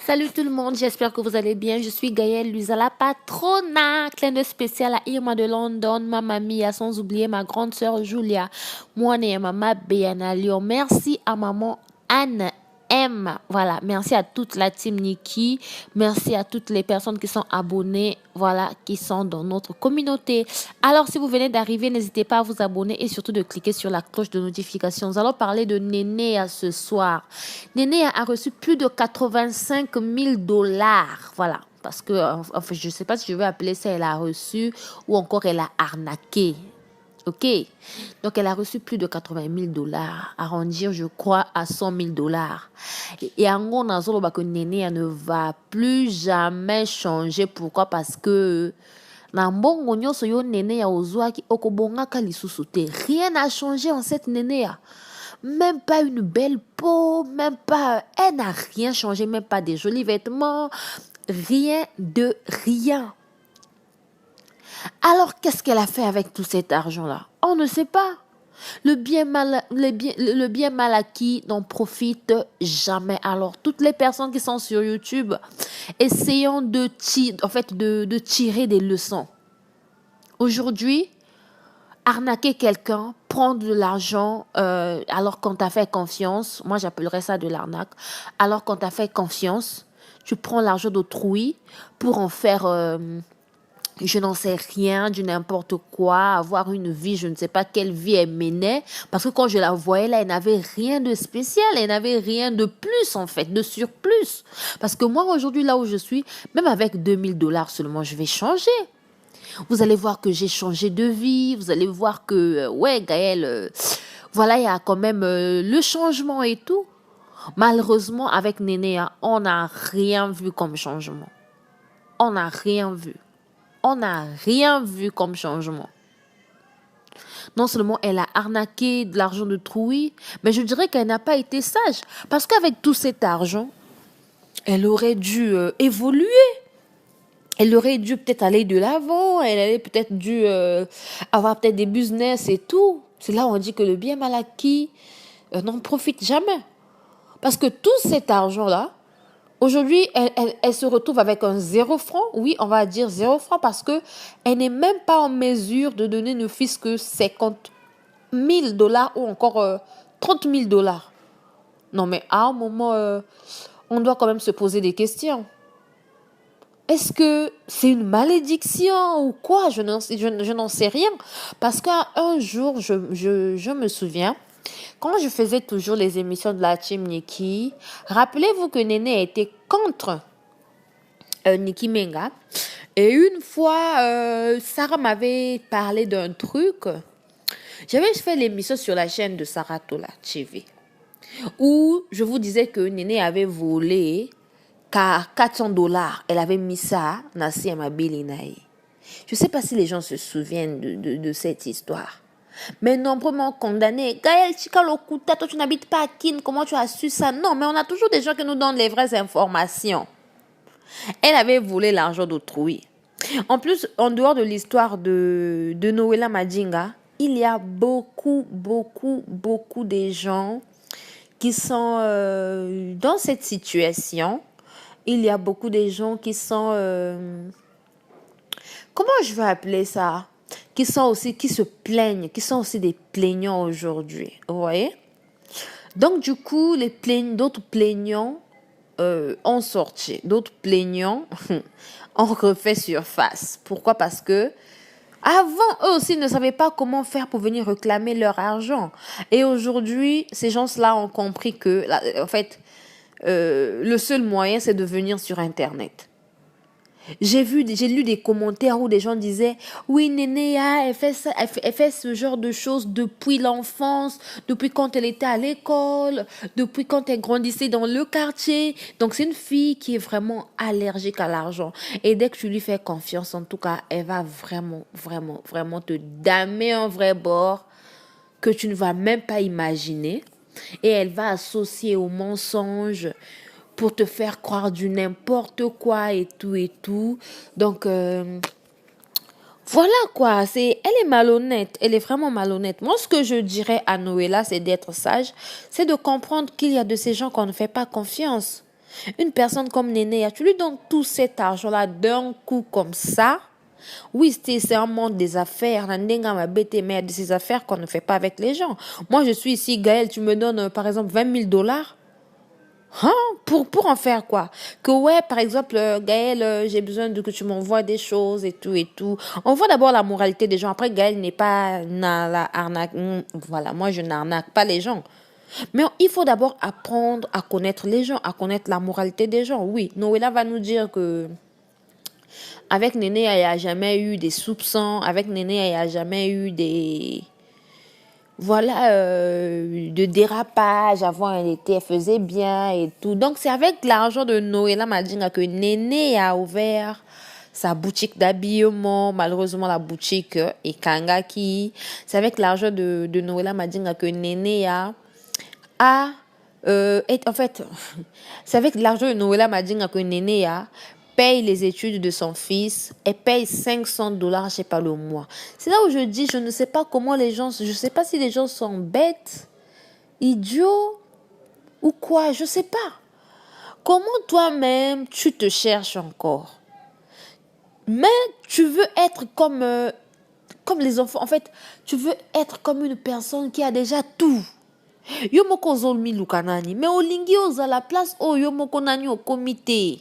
Salut tout le monde, j'espère que vous allez bien. Je suis Gaëlle Luisa, la patrona. Clin d'œil spécial à Irma de London, ma mamie, sans oublier ma grande sœur Julia, moi et maman Béana Lyon. Merci à maman Anne M. Voilà, merci à toute la team Nikki. Merci à toutes les personnes qui sont abonnées, voilà, qui sont dans notre communauté. Alors, si vous venez d'arriver, n'hésitez pas à vous abonner et surtout de cliquer sur la cloche de notification. Nous allons parler de Néné ce soir. Néné a reçu plus de 85 000 dollars. Voilà. Parce que, enfin, je ne sais pas si je vais appeler ça, elle a reçu ou encore elle a arnaqué. Ok, donc elle a reçu plus de 80 000 dollars, arrondir, je crois, à 100 000 dollars. Et en gros, que Néné ne va plus jamais changer. Pourquoi? Parce que rien n'a changé en cette Néné. Même pas une belle peau, même pas, elle n'a rien changé, même pas des jolis vêtements, rien de rien. Alors, qu'est-ce qu'elle a fait avec tout cet argent-là? On ne sait pas. Le bien mal acquis n'en profite jamais. Alors, toutes les personnes qui sont sur YouTube, essayons de tirer des leçons. Aujourd'hui, arnaquer quelqu'un, prendre de l'argent alors qu'on t'a fait confiance, moi j'appellerais ça de l'arnaque, alors qu'on t'a fait confiance, tu prends l'argent d'autrui pour en faire... je n'en sais rien, du n'importe quoi, avoir une vie, je ne sais pas quelle vie elle menait, parce que quand je la voyais là, elle n'avait rien de spécial, elle n'avait rien de plus en fait, de surplus. Parce que moi aujourd'hui là où je suis, même avec 2000 dollars seulement, je vais changer. Vous allez voir que j'ai changé de vie, vous allez voir que, ouais Gaëlle, voilà, il y a quand même le changement et tout. Malheureusement, avec Néné, on n'a rien vu comme changement. On n'a rien vu. On n'a rien vu comme changement. Non seulement elle a arnaqué de l'argent de Trouy, mais je dirais qu'elle n'a pas été sage. Parce qu'avec tout cet argent, elle aurait dû évoluer. Elle aurait dû peut-être aller de l'avant. Elle aurait peut-être dû avoir peut-être des business et tout. C'est là où on dit que le bien mal acquis n'en profite jamais. Parce que tout cet argent-là, aujourd'hui, elle se retrouve avec un 0 franc. Oui, on va dire 0 franc parce que elle n'est même pas en mesure de donner ne fût-ce que 50 000 dollars ou encore 30 000 dollars. Non, mais à un moment, on doit quand même se poser des questions. Est-ce que c'est une malédiction ou quoi? Je n'en sais rien. Parce qu'un jour, je me souviens, quand je faisais toujours les émissions de la team Nikki, rappelez-vous que Néné était contre Nicki Menga. Et une fois, Sarah m'avait parlé d'un truc. J'avais fait l'émission sur la chaîne de Sarah Tola TV, où je vous disais que Néné avait volé 400 dollars. Elle avait mis ça dans ma Belinaï. Je ne sais pas si les gens se souviennent de cette histoire. Mais nombreux m'ont condamné. Gaëlle Chikalokuta, toi tu n'habites pas à Kin, comment tu as su ça? Non, mais on a toujours des gens qui nous donnent les vraies informations. Elle avait volé l'argent d'autrui. En plus, en dehors de l'histoire de Noëlla Madjinga, il y a beaucoup de gens qui sont dans cette situation. Il y a beaucoup de gens qui sont... comment je vais appeler ça? Qui se plaignent, qui sont aussi des plaignants aujourd'hui. Vous voyez? Donc, du coup, d'autres plaignants ont sorti. D'autres plaignants ont refait surface. Pourquoi? Parce que avant, eux aussi ne savaient pas comment faire pour venir réclamer leur argent. Et aujourd'hui, ces gens-là ont compris que, en fait, le seul moyen, c'est de venir sur Internet. J'ai lu des commentaires où des gens disaient oui, Néné, elle fait ce genre de choses depuis l'enfance, depuis quand elle était à l'école, depuis quand elle grandissait dans le quartier. Donc c'est une fille qui est vraiment allergique à l'argent. Et dès que tu lui fais confiance, en tout cas, elle va vraiment te damer un vrai bord que tu ne vas même pas imaginer. Et elle va associer au mensonge pour te faire croire du n'importe quoi et tout. Donc, voilà quoi. Elle est malhonnête. Elle est vraiment malhonnête. Moi, ce que je dirais à Noëlla, c'est d'être sage. C'est de comprendre qu'il y a de ces gens qu'on ne fait pas confiance. Une personne comme Néné, tu lui donnes tout cet argent-là d'un coup comme ça. Oui, c'est un monde des affaires. Mais de ces affaires qu'on ne fait pas avec les gens. Moi, je suis ici, Gaël, tu me donnes par exemple 20 000 $. Hein? Pour en faire quoi? Que ouais, par exemple, Gaël, j'ai besoin de que tu m'envoies des choses et tout et tout. On voit d'abord la moralité des gens. Après, Gaël n'est pas la arnaque. Voilà, moi, je n'arnaque pas les gens. Mais il faut d'abord apprendre à connaître les gens, à connaître la moralité des gens. Oui, Noëlla va nous dire que avec Néné, il n'y a jamais eu des soupçons. Avec Néné, il n'y a jamais eu des... Voilà, de dérapage. Avant, elle faisait bien et tout. Donc, c'est avec l'argent de Noëlla Madinga que Néné a ouvert sa boutique d'habillement. Malheureusement, la boutique est Kangaki. C'est avec l'argent de Noëlla Madinga que Néné en fait, c'est avec l'argent de Noëlla Madinga que Néné paye les études de son fils et paye 500 $, je sais pas, le mois. C'est là où je dis, je ne sais pas comment les gens, je sais pas si les gens sont bêtes, idiots ou quoi, je sais pas. Comment toi-même tu te cherches encore? Mais tu veux être comme les enfants. En fait, tu veux être comme une personne qui a déjà tout. Yo moko zolmi lukanani, mais olingi oza la place o yo moko nani au comité.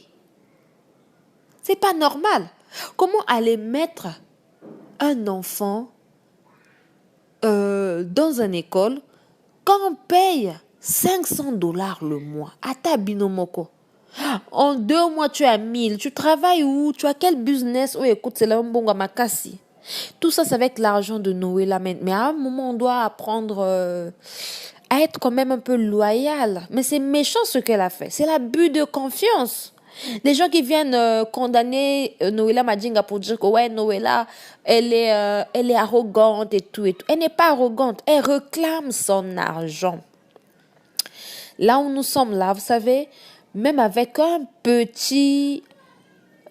C'est pas normal. Comment aller mettre un enfant dans une école quand on paye 500 $ le mois à ta binomoko? En 2 mois, tu as 1000. Tu travailles où? Tu as quel business? Oh, écoute, c'est là mbonga makasi. Tout ça, c'est avec l'argent de Noëlla. Mais à un moment, on doit apprendre à être quand même un peu loyal. Mais c'est méchant ce qu'elle a fait. C'est l'abus de confiance. Les gens qui viennent condamner Noëlla Madinga pour dire que ouais, Noëlla, elle est arrogante et tout et tout. Elle n'est pas arrogante. Elle réclame son argent. Là où nous sommes là, vous savez, même avec un petit...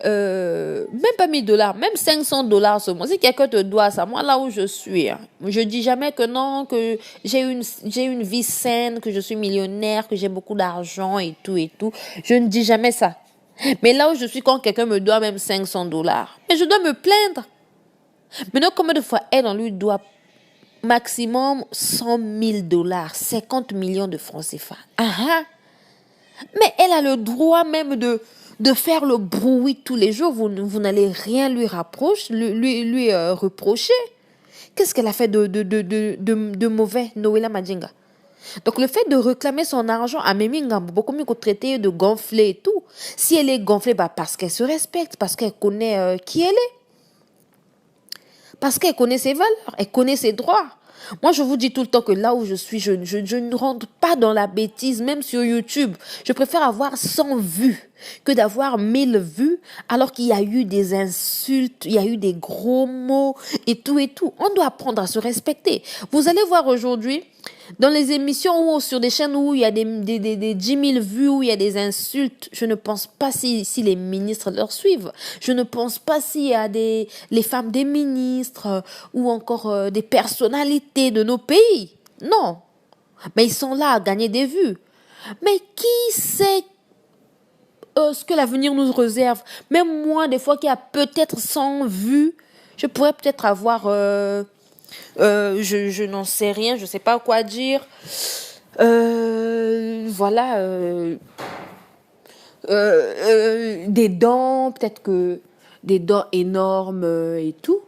même pas 1 000 $, même 500 $ ce mois. Si quelqu'un te doit ça, moi là où je suis, je dis jamais que non, que j'ai une vie saine, que je suis millionnaire, que j'ai beaucoup d'argent et tout et tout. Je ne dis jamais ça. Mais là où je suis, quand quelqu'un me doit même 500 $, mais je dois me plaindre. Maintenant, combien de fois elle, on lui doit maximum 100 000 $, 50 millions de francs CFA. Mais elle a le droit même de faire le bruit tous les jours. Vous n'allez rien lui reprocher. Qu'est-ce qu'elle a fait de mauvais, Noëlla Madinga? Donc le fait de réclamer son argent à Meminga, beaucoup mieux que traiter de gonfler et tout. Si elle est gonflée, parce qu'elle se respecte, parce qu'elle connaît qui elle est. Parce qu'elle connaît ses valeurs, elle connaît ses droits. Moi, je vous dis tout le temps que là où je suis, je ne rentre pas dans la bêtise, même sur YouTube. Je préfère avoir 100 vues que d'avoir 1000 vues, alors qu'il y a eu des insultes, il y a eu des gros mots et tout et tout. On doit apprendre à se respecter. Vous allez voir aujourd'hui, dans les émissions ou sur des chaînes où il y a des 10 000 vues, où il y a des insultes, je ne pense pas si les ministres leur suivent. Je ne pense pas s'il y a les femmes des ministres ou encore des personnalités de nos pays. Non. Mais ils sont là à gagner des vues. Mais qui sait ce que l'avenir nous réserve? Même moi, des fois, qui a peut-être 100 vues, je pourrais peut-être avoir... je n'en sais rien, je sais pas quoi dire. Voilà. Des dents, peut-être que des dents énormes et tout.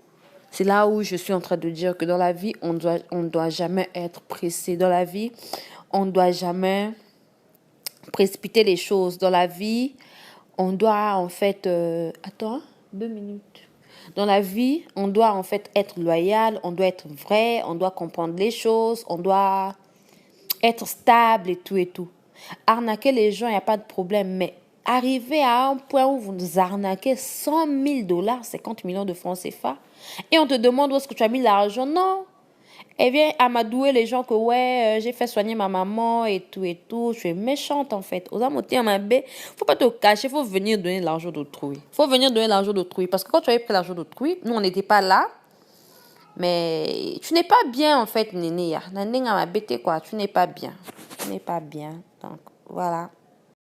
C'est là où je suis en train de dire que dans la vie, on doit jamais être pressé. Dans la vie, on doit jamais précipiter les choses. Dans la vie, on doit en fait... Attends, 2 minutes. Dans la vie, on doit en fait être loyal, on doit être vrai, on doit comprendre les choses, on doit être stable et tout et tout. Arnaquer les gens, il n'y a pas de problème, mais arriver à un point où vous nous arnaquez 100 000 $, 50 millions de francs CFA, et on te demande où est-ce que tu as mis l'argent. Non. Elle vient amadouer les gens que ouais, j'ai fait soigner ma maman et tout et tout. Je suis méchante en fait. Aux amotés à ma baie, faut pas te cacher, faut venir donner l'argent d'autrui. Faut venir donner l'argent d'autrui. Parce que quand tu avais pris l'argent d'autrui, nous on n'était pas là. Mais tu n'es pas bien en fait, Néné. Quoi. Tu n'es pas bien. Tu n'es pas bien. Donc voilà.